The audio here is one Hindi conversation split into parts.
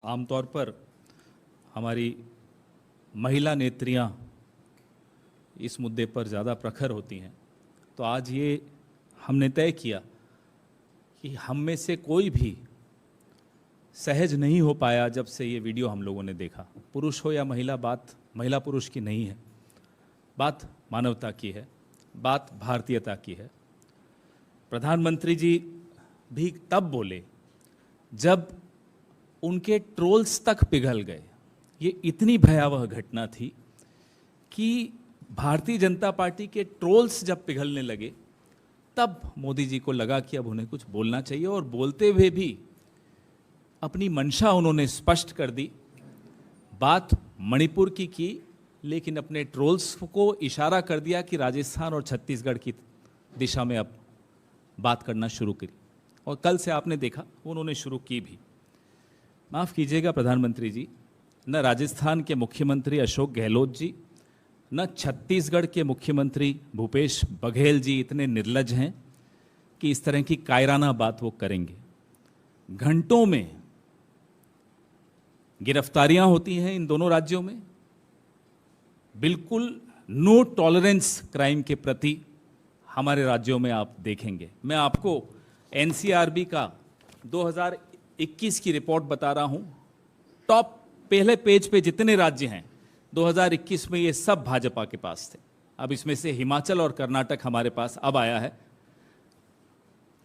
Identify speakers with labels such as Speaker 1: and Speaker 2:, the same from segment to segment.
Speaker 1: आमतौर पर हमारी महिला नेत्रियां इस मुद्दे पर ज़्यादा प्रखर होती हैं, तो आज ये हमने तय किया कि हम में से कोई भी सहज नहीं हो पाया जब से ये वीडियो हम लोगों ने देखा। पुरुष हो या महिला, बात महिला पुरुष की नहीं है, बात मानवता की है, बात भारतीयता की है। प्रधानमंत्री जी भी तब बोले जब उनके ट्रोल्स तक पिघल गए। ये इतनी भयावह घटना थी कि भारतीय जनता पार्टी के ट्रोल्स जब पिघलने लगे तब मोदी जी को लगा कि अब उन्हें कुछ बोलना चाहिए, और बोलते हुए भी अपनी मंशा उन्होंने स्पष्ट कर दी। बात मणिपुर की, लेकिन अपने ट्रोल्स को इशारा कर दिया कि राजस्थान और छत्तीसगढ़ की दिशा में अब बात करना शुरू करी, और कल से आपने देखा उन्होंने शुरू की भी। माफ़ कीजिएगा प्रधानमंत्री जी, न राजस्थान के मुख्यमंत्री अशोक गहलोत जी, न छत्तीसगढ़ के मुख्यमंत्री भूपेश बघेल जी इतने निर्लज हैं कि इस तरह की कायराना बात वो करेंगे। घंटों में गिरफ्तारियां होती हैं इन दोनों राज्यों में। बिल्कुल नो टॉलरेंस क्राइम के प्रति हमारे राज्यों में आप देखेंगे। मैं आपको एनसीआरबी का 2021 की रिपोर्ट बता रहा हूं। टॉप पहले पेज पे जितने राज्य हैं 2021 में, ये सब भाजपा के पास थे। अब इसमें से हिमाचल और कर्नाटक हमारे पास अब आया है।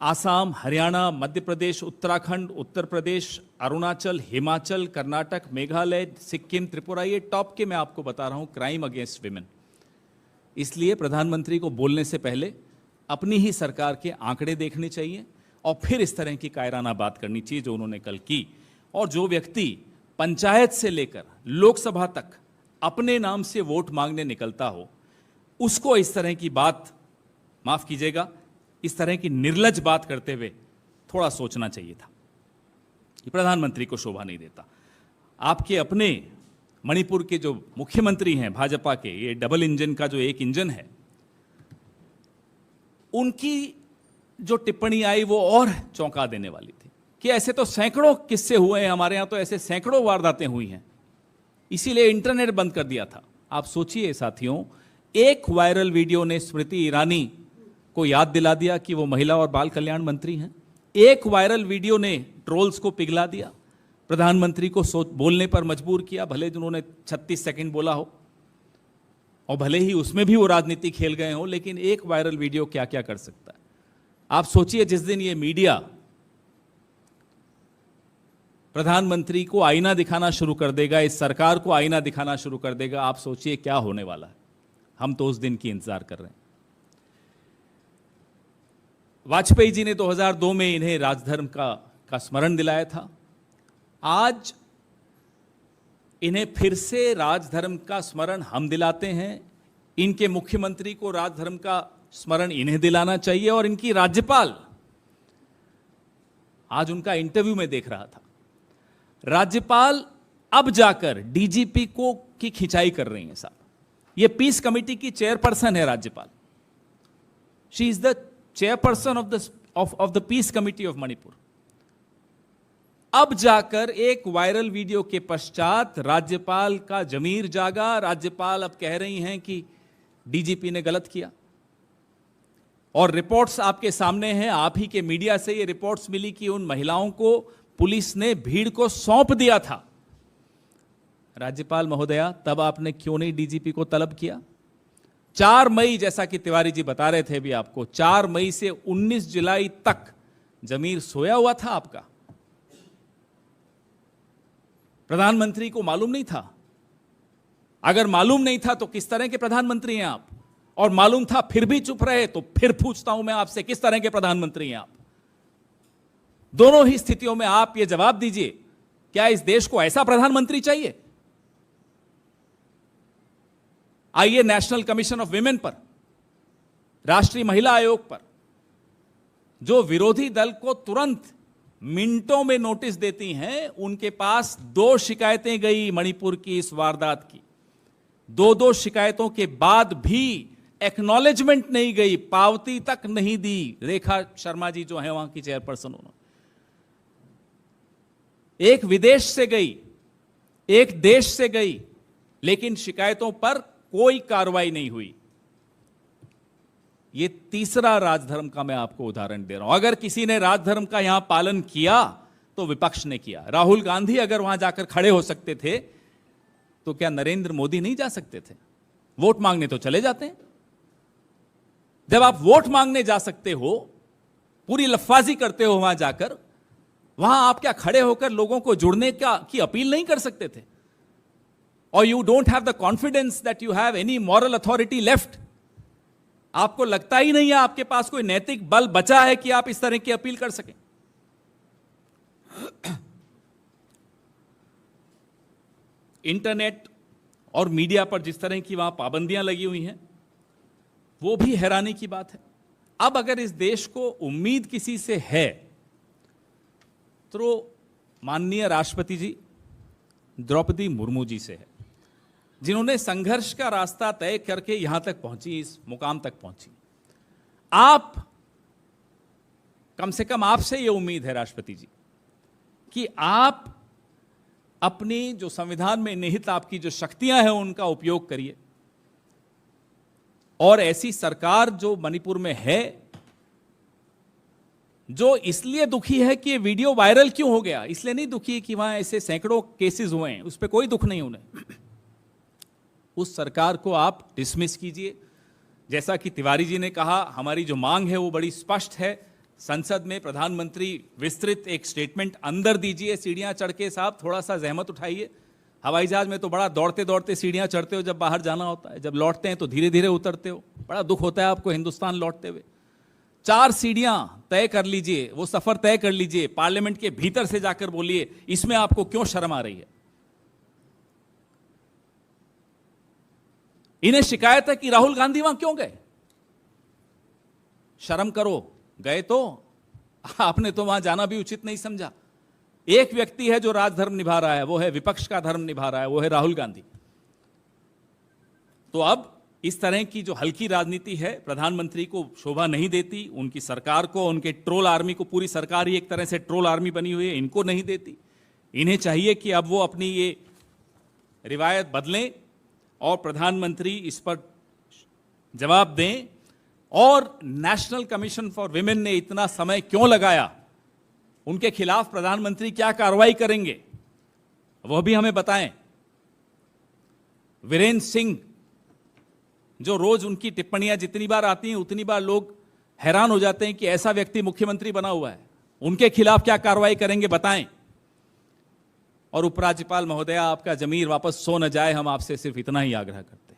Speaker 1: आसाम, हरियाणा, मध्य प्रदेश, उत्तराखंड, उत्तर प्रदेश, अरुणाचल, हिमाचल, कर्नाटक, मेघालय, सिक्किम, त्रिपुरा, ये टॉप के मैं आपको बता रहा हूं क्राइम अगेंस्ट विमेन। इसलिए प्रधानमंत्री को बोलने से पहले अपनी ही सरकार के आंकड़े देखने चाहिए और फिर इस तरह की कायराना बात करनी चाहिए जो उन्होंने कल की। और जो व्यक्ति पंचायत से लेकर लोकसभा तक अपने नाम से वोट मांगने निकलता हो, उसको इस तरह की बात, माफ कीजिएगा, इस तरह की निर्लज बात करते हुए थोड़ा सोचना चाहिए था। ये प्रधानमंत्री को शोभा नहीं देता। आपके अपने मणिपुर के जो मुख्यमंत्री हैं भाजपा के, ये डबल इंजन का जो एक इंजन है, उनकी जो टिप्पणी आई वो और चौंका देने वाली थी कि ऐसे तो सैकड़ों किस्से हुए हैं हमारे यहां, तो ऐसे सैकड़ों वारदातें हुई हैं, इसीलिए इंटरनेट बंद कर दिया था। आप सोचिए साथियों, एक वायरल वीडियो ने स्मृति ईरानी को याद दिला दिया कि वो महिला और बाल कल्याण मंत्री हैं। एक वायरल वीडियो ने ट्रोल्स को पिघला दिया, प्रधानमंत्री को बोलने पर मजबूर किया, भले उन्होंने 36 सेकंड बोला हो और भले ही उसमें भी वो राजनीति खेल गए हो, लेकिन एक वायरल वीडियो क्या क्या कर सकता है। आप सोचिए जिस दिन ये मीडिया प्रधानमंत्री को आईना दिखाना शुरू कर देगा, इस सरकार को आईना दिखाना शुरू कर देगा, आप सोचिए क्या होने वाला है। हम तो उस दिन की इंतजार कर रहे हैं। वाजपेयी जी ने 2002 में इन्हें राजधर्म का स्मरण दिलाया था। आज इन्हें फिर से राजधर्म का स्मरण हम दिलाते हैं। इनके मुख्यमंत्री को राजधर्म का स्मरण इन्हें दिलाना चाहिए। और इनकी राज्यपाल, आज उनका इंटरव्यू में देख रहा था, राज्यपाल अब जाकर डीजीपी को की खिंचाई कर रही हैं। साहब, ये पीस कमेटी की चेयरपर्सन है राज्यपाल। She is the chairperson of the peace committee of Manipur. अब जाकर एक वायरल वीडियो के पश्चात राज्यपाल का जमीर जागा। राज्यपाल अब कह रही हैं कि डीजीपी ने गलत किया। और रिपोर्ट्स आपके सामने हैं, आप ही के मीडिया से ये रिपोर्ट्स मिली कि उन महिलाओं को पुलिस ने भीड़ को सौंप दिया था। राज्यपाल महोदया, तब आपने क्यों नहीं डीजीपी को तलब किया? 4 मई, जैसा कि तिवारी जी बता रहे थे भी आपको, 4 मई से 19 जुलाई तक जमीर सोया हुआ था आपका। प्रधानमंत्री को मालूम नहीं था? अगर मालूम नहीं था तो किस तरह के प्रधानमंत्री हैं आप? और मालूम था फिर भी चुप रहे, तो फिर पूछता हूं मैं आपसे, किस तरह के प्रधानमंत्री हैं आप? दोनों ही स्थितियों में आप ये जवाब दीजिए, क्या इस देश को ऐसा प्रधानमंत्री चाहिए? आइए नेशनल कमीशन ऑफ विमेन पर, राष्ट्रीय महिला आयोग पर, जो विरोधी दल को तुरंत मिनटों में नोटिस देती हैं, उनके पास 2 शिकायतें गई मणिपुर की इस वारदात की। 2 शिकायतों के बाद भी एक्नॉलेजमेंट नहीं गई, पावती तक नहीं दी। रेखा शर्मा जी जो है वहां की चेयरपर्सन, उन्होंने एक विदेश से गई, एक देश से गई, लेकिन शिकायतों पर कोई कार्रवाई नहीं हुई। ये तीसरा राजधर्म का मैं आपको उदाहरण दे रहा हूं। अगर किसी ने राजधर्म का यहां पालन किया तो विपक्ष ने किया। राहुल गांधी अगर वहां जाकर खड़े हो सकते थे तो क्या नरेंद्र मोदी नहीं जा सकते थे? वोट मांगने तो चले जाते हैं। जब आप वोट मांगने जा सकते हो, पूरी लफ्फाजी करते हो वहां जाकर, वहां आप क्या खड़े होकर लोगों को जुड़ने की अपील नहीं कर सकते थे? और you don't have the confidence that you have any moral authority left. आपको लगता ही नहीं है आपके पास कोई नैतिक बल बचा है कि आप इस तरह की अपील कर सकें। इंटरनेट और मीडिया पर जिस तरह की वहां पाबंदियां लगी हुई हैं, वो भी हैरानी की बात है। अब अगर इस देश को उम्मीद किसी से है तो माननीय राष्ट्रपति जी द्रौपदी मुर्मू जी से है, जिन्होंने संघर्ष का रास्ता तय करके यहां तक पहुंची, इस मुकाम तक पहुंची। आप, कम से कम आपसे यह उम्मीद है राष्ट्रपति जी कि आप अपनी जो संविधान में निहित आपकी जो शक्तियां हैं उनका उपयोग करिए, और ऐसी सरकार जो मणिपुर में है, जो इसलिए दुखी है कि ये वीडियो वायरल क्यों हो गया, इसलिए नहीं दुखी कि वहां ऐसे सैकड़ों केसेस हुए हैं, उस पर कोई दुख नहीं उन्हें। उस सरकार को आप डिसमिस कीजिए। जैसा कि तिवारी जी ने कहा, हमारी जो मांग है वो बड़ी स्पष्ट है। संसद में प्रधानमंत्री विस्तृत एक स्टेटमेंट अंदर दीजिए। सीढ़ियां चढ़ के साहब थोड़ा सा जहमत उठाइए। हवाई जहाज में तो बड़ा दौड़ते दौड़ते सीढ़ियां चढ़ते हो जब बाहर जाना होता है, जब लौटते हैं तो धीरे धीरे उतरते हो। बड़ा दुख होता है आपको हिंदुस्तान लौटते हुए। 4 सीढ़ियां तय कर लीजिए, वो सफर तय कर लीजिए, पार्लियामेंट के भीतर से जाकर बोलिए, इसमें आपको क्यों शर्म आ रही है? इन्हें शिकायत है कि राहुल गांधी वहां क्यों गए। शर्म करो, गए तो आपने तो वहां जाना भी उचित नहीं समझा। एक व्यक्ति है जो राजधर्म निभा रहा है, वो है विपक्ष का धर्म निभा रहा है, वो है राहुल गांधी। तो अब इस तरह की जो हल्की राजनीति है प्रधानमंत्री को शोभा नहीं देती, उनकी सरकार को, उनके ट्रोल आर्मी को, पूरी सरकार ही एक तरह से ट्रोल आर्मी बनी हुई है, इनको नहीं देती। इन्हें चाहिए कि अब वो अपनी ये रिवायत बदलें और प्रधानमंत्री इस पर जवाब दें। और नेशनल कमीशन फॉर विमेन ने इतना समय क्यों लगाया, उनके खिलाफ प्रधानमंत्री क्या कार्रवाई करेंगे, वह भी हमें बताएं। वीरेंद्र सिंह, जो रोज उनकी टिप्पणियां जितनी बार आती हैं उतनी बार लोग हैरान हो जाते हैं कि ऐसा व्यक्ति मुख्यमंत्री बना हुआ है, उनके खिलाफ क्या कार्रवाई करेंगे बताएं। और उपराज्यपाल महोदया, आपका जमीर वापस सो न जाए, हम आपसे सिर्फ इतना ही आग्रह करते हैं।